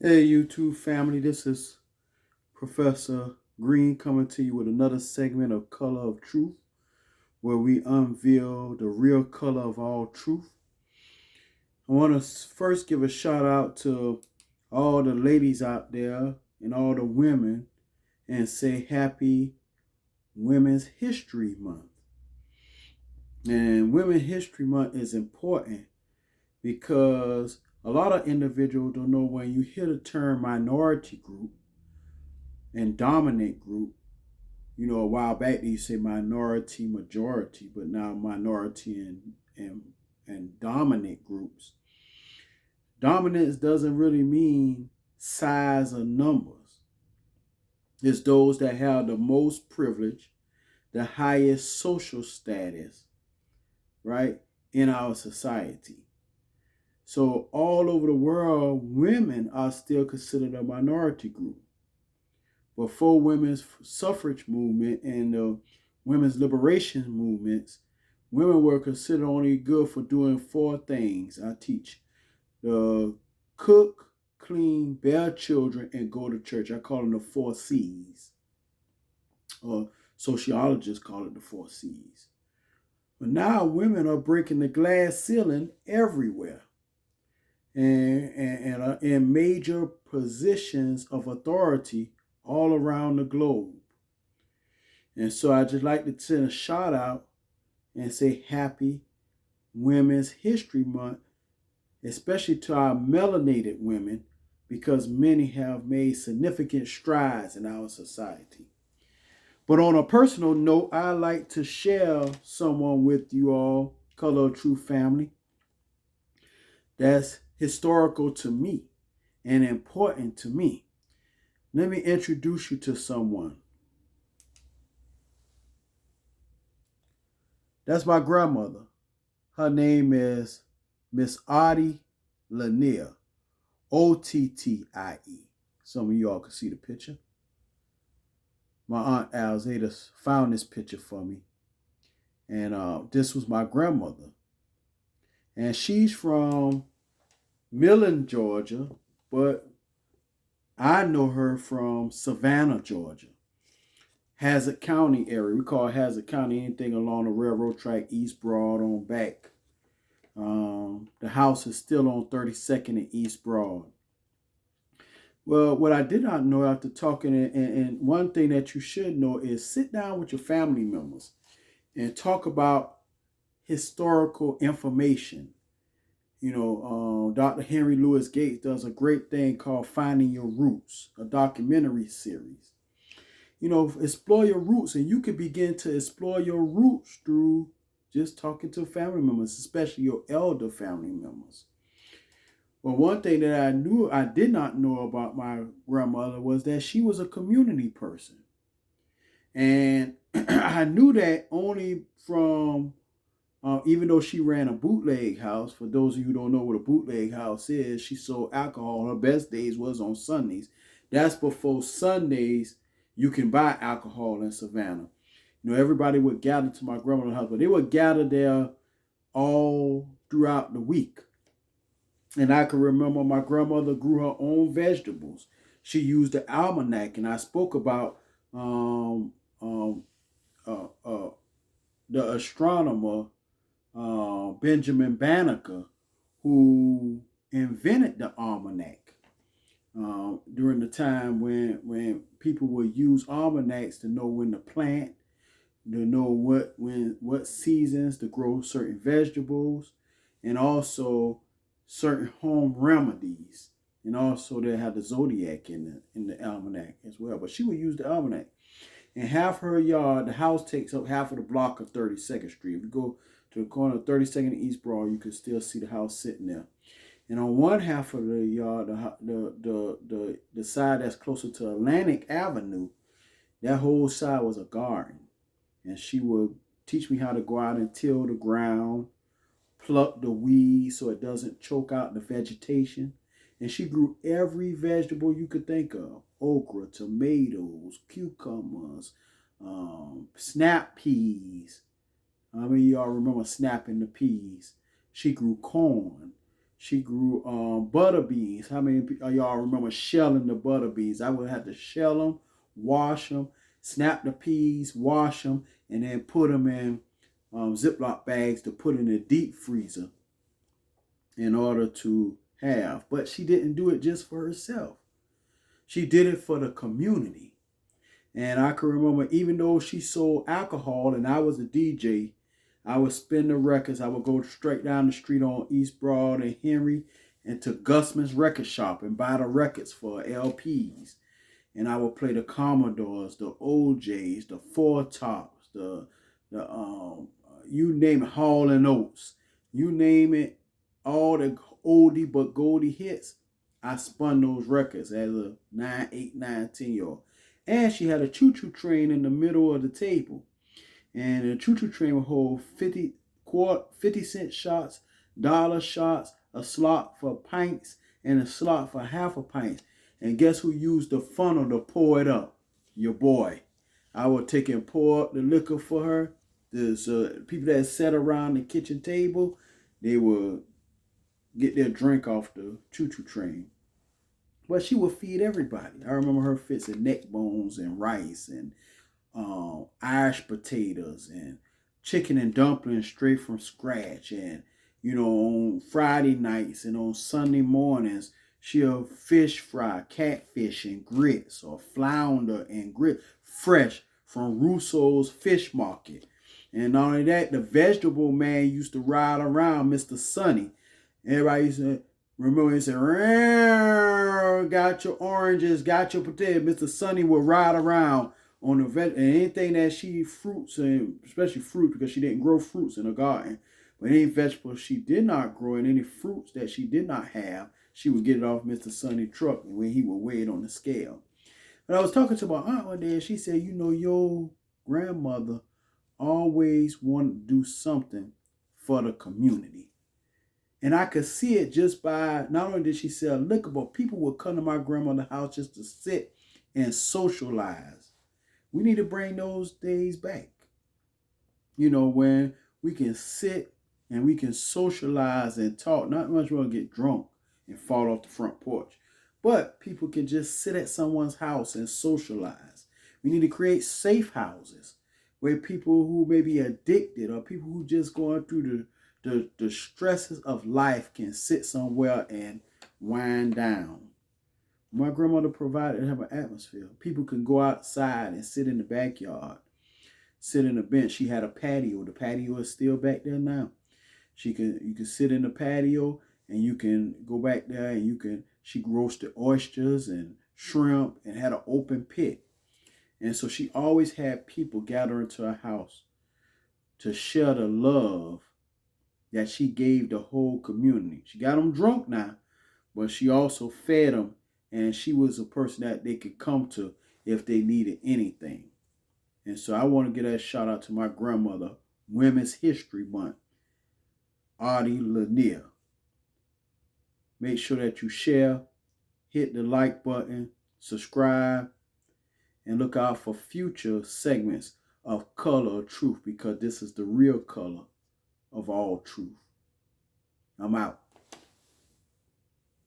Hey, YouTube family, this is Professor Green coming to you with another segment of Color of Truth, where we unveil the real color of all truth. I want to first give a shout out to all the ladies out there and all the women and say Happy Women's History Month. And Women's History Month is important because a lot of individuals don't know when you hear the term minority group and dominant group. A while back they used to say minority, majority, but now minority and dominant groups. Dominance doesn't really mean size or numbers. It's those that have the most privilege, the highest social status, right, in our society. So all over the world, women are still considered a minority group. Before women's suffrage movement and the women's liberation movements, women were considered only good for doing four things I teach: the cook, clean, bear children, and go to church. I call them the four C's, or sociologists call it the four C's. But now women are breaking the glass ceiling everywhere and are in major positions of authority all around the globe. And so I just like to send a shout out and say Happy Women's History Month, especially to our melanated women, because many have made significant strides in our society. But on a personal note, I like to share someone with you all, Color of True family, that's historical to me and important to me. Let me introduce you to someone. That's my grandmother. Her name is Miss Ottie Lanier, Ottie. Some of y'all can see the picture. My aunt Alzada found this picture for me, and this was my grandmother, and she's from Millen, Georgia, but I know her from Savannah, Georgia, Hazard County area. We call Hazard County anything along the railroad track, East Broad on back. The house is still on 32nd and East Broad. Well, what I did not know after talking, and one thing that you should know is sit down with your family members and talk about historical information. Dr. Henry Louis Gates does a great thing called Finding Your Roots, a documentary series. Explore your roots, and you can begin to explore your roots through just talking to family members, especially your elder family members. Well, one thing that I did not know about my grandmother was that she was a community person. And I knew that only from, even though she ran a bootleg house. For those of you who don't know what a bootleg house is, she sold alcohol. Her best days was on Sundays. That's before Sundays you can buy alcohol in Savannah. Everybody would gather to my grandmother's house, but they would gather there all throughout the week. And I can remember my grandmother grew her own vegetables. She used the almanac, and I spoke about um, um, uh, uh, the astronomer Benjamin Banneker, who invented the almanac during the time when people would use almanacs to know when to plant, to know what seasons to grow certain vegetables, and also certain home remedies. And also they had the zodiac in the almanac as well. But she would use the almanac. And half her yard, the house takes up half of the block of 32nd Street. If you go to the corner of 32nd and East Broad, you can still see the house sitting there. And on one half of the yard, the side that's closer to Atlantic Avenue, that whole side was a garden. And she would teach me how to go out and till the ground, pluck the weeds so it doesn't choke out the vegetation. And she grew every vegetable you could think of: okra, tomatoes, cucumbers, snap peas. I mean, y'all remember snapping the peas. She grew corn. She grew butter beans. How many of y'all remember shelling the butter beans? I would have to shell them, wash them, snap the peas, wash them, and then put them in Ziploc bags to put in the deep freezer in order to have. But she didn't do it just for herself. She did it for the community. And I can remember, even though she sold alcohol and I was a DJ, I would spin the records. I would go straight down the street on East Broad and Henry and to Gusman's record shop and buy the records for LPs. And I would play the Commodores, the OJs, the Four Tops, the you name it, Hall and Oates, you name it, all the oldie but goldie hits. I spun those records as a 9, 8, 9, 10-year-old. And she had a choo-choo train in the middle of the table. And the choo-choo train would hold 50 cent shots, dollar shots, a slot for pints, and a slot for half a pint. And guess who used the funnel to pour it up? Your boy. I would take and pour up the liquor for her. There's people that sat around the kitchen table, they would get their drink off the choo-choo train. But she would feed everybody. I remember her fixing neck bones and rice and Irish potatoes and chicken and dumplings straight from scratch. And, you know, on Friday nights and on Sunday mornings, she'll fish fry, catfish and grits, or flounder and grit, fresh from Russo's fish market. And not only that, the vegetable man used to ride around, Mr. Sonny. Everybody used to remember he said, got your oranges, got your potatoes. Mr. Sonny would ride around on the and anything that she fruits, and especially fruit, because she didn't grow fruits in her garden. But any vegetables she did not grow and any fruits that she did not have, she would get it off Mr. Sonny's truck when he would weigh it on the scale. But I was talking to my aunt one day, and she said, you know, your grandmother always wanted to do something for the community. And I could see it just by, not only did she sell liquor, but people would come to my grandmother's house just to sit and socialize. We need to bring those days back. You know, when we can sit and we can socialize and talk. Not much we'll get drunk and fall off the front porch. But people can just sit at someone's house and socialize. We need to create safe houses where people who may be addicted or people who just going through the stresses of life can sit somewhere and wind down. My grandmother provided to have an atmosphere. People can go outside and sit in the backyard, sit in a bench. She had a patio. The patio is still back there now. You can sit in the patio and you can go back there and she roasted oysters and shrimp and had an open pit. And so she always had people gather into her house to share the love that she gave the whole community. She got them drunk now, but she also fed them, and she was a person that they could come to if they needed anything. And so I want to give that shout out to my grandmother, Women's History Month, Ottie Lanier. Make sure that you share, hit the like button, subscribe, and look out for future segments of Color of Truth, because this is the real color of all truth. I'm out.